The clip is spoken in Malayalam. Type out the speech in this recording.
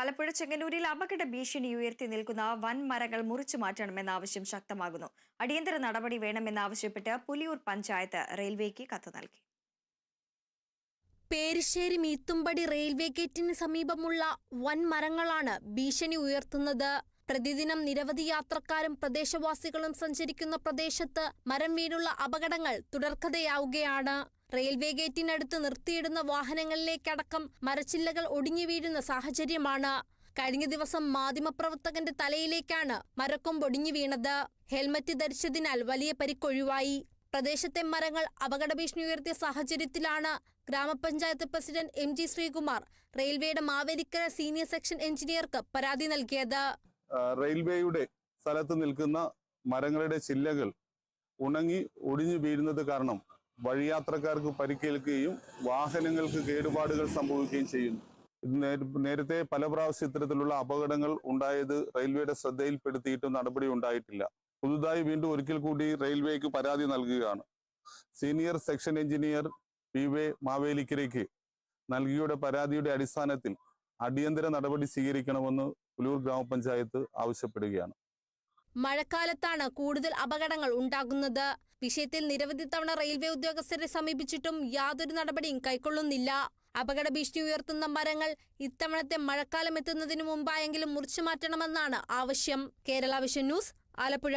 ആലപ്പുഴ ചെങ്ങന്നൂരിൽ അപകട ഭീഷണി ഉയർത്തി നിൽക്കുന്ന വൻ മരങ്ങൾ മുറിച്ചു മാറ്റണമെന്ന ആവശ്യം ശക്തമാകുന്നു. അടിയന്തര നടപടി വേണമെന്നാവശ്യപ്പെട്ട് പുലിയൂർ പഞ്ചായത്ത് റെയിൽവേക്ക് കത്ത് നൽകി. പേരിശ്ശേരി മീത്തുംപടി റെയിൽവേ ഗേറ്റിന് സമീപമുള്ള വൻ മരങ്ങളാണ് ഭീഷണി ഉയർത്തുന്നത്. പ്രതിദിനം നിരവധി യാത്രക്കാരും പ്രദേശവാസികളും സഞ്ചരിക്കുന്ന പ്രദേശത്ത് മരം വീണുള്ള അപകടങ്ങൾ തുടർക്കഥയാവുകയാണ്. റെയിൽവേ ഗേറ്റിനടുത്ത് നിർത്തിയിടുന്ന വാഹനങ്ങളിലേക്കടക്കം മരച്ചില്ലകൾ ഒടിഞ്ഞു വീഴുന്ന സാഹചര്യമാണ്. കഴിഞ്ഞ ദിവസം മാധ്യമപ്രവർത്തകന്റെ തലയിലേക്കാണ് മരക്കൊമ്പൊടിഞ്ഞു വീണത്. ഹെൽമറ്റ് ധരിച്ചതിനാൽ വലിയ പരിക്കൊഴിവായി. പ്രദേശത്തെ മരങ്ങൾ അപകട ഭീഷണി ഉയർത്തിയ സാഹചര്യത്തിലാണ് ഗ്രാമപഞ്ചായത്ത് പ്രസിഡന്റ് MG ശ്രീകുമാർ റെയിൽവേയുടെ മാവേലിക്കര സീനിയർ സെക്ഷൻ എഞ്ചിനീയർക്ക് പരാതി നൽകിയത്. റെയിൽവേയുടെ സ്ഥലത്ത് നിൽക്കുന്ന മരങ്ങളുടെ ചില്ലകൾ ഉണങ്ങി ഒടിഞ്ഞു വീഴുന്നത് കാരണം വഴിയാത്രക്കാർക്ക് പരിക്കേൽക്കുകയും വാഹനങ്ങൾക്ക് കേടുപാടുകൾ സംഭവിക്കുകയും ചെയ്യുന്നു. നേരത്തെ പല പ്രാവശ്യം ഇത്തരത്തിലുള്ള അപകടങ്ങൾ ഉണ്ടായത് റെയിൽവേയുടെ ശ്രദ്ധയിൽപ്പെടുത്തിയിട്ടും നടപടി ഉണ്ടായിട്ടില്ല. പുതുതായി വീണ്ടും ഒരിക്കൽ കൂടി റെയിൽവേക്ക് പരാതി നൽകുകയാണ്. സീനിയർ സെക്ഷൻ എഞ്ചിനീയർ PV മാവേലിക്കരയ്ക്ക് നൽകിയുടെ പരാതിയുടെ അടിസ്ഥാനത്തിൽ അടിയന്തര നടപടി സ്വീകരിക്കണമെന്ന് പുലിയൂർ ഗ്രാമപഞ്ചായത്ത് ആവശ്യപ്പെടുകയാണ്. മഴക്കാലത്താണ് കൂടുതൽ അപകടങ്ങൾ ഉണ്ടാകുന്നത്. വിഷയത്തിൽ നിരവധി തവണ റെയിൽവേ ഉദ്യോഗസ്ഥരെ സമീപിച്ചിട്ടും യാതൊരു നടപടിയും കൈക്കൊള്ളുന്നില്ല. അപകട ഭീഷണി ഉയർത്തുന്ന മരങ്ങൾ ഇത്തവണത്തെ മഴക്കാലം എത്തുന്നതിന് മുമ്പായെങ്കിലും മുറിച്ചു മാറ്റണമെന്നാണ് ആവശ്യം. Kerala vision news, Alappuzha.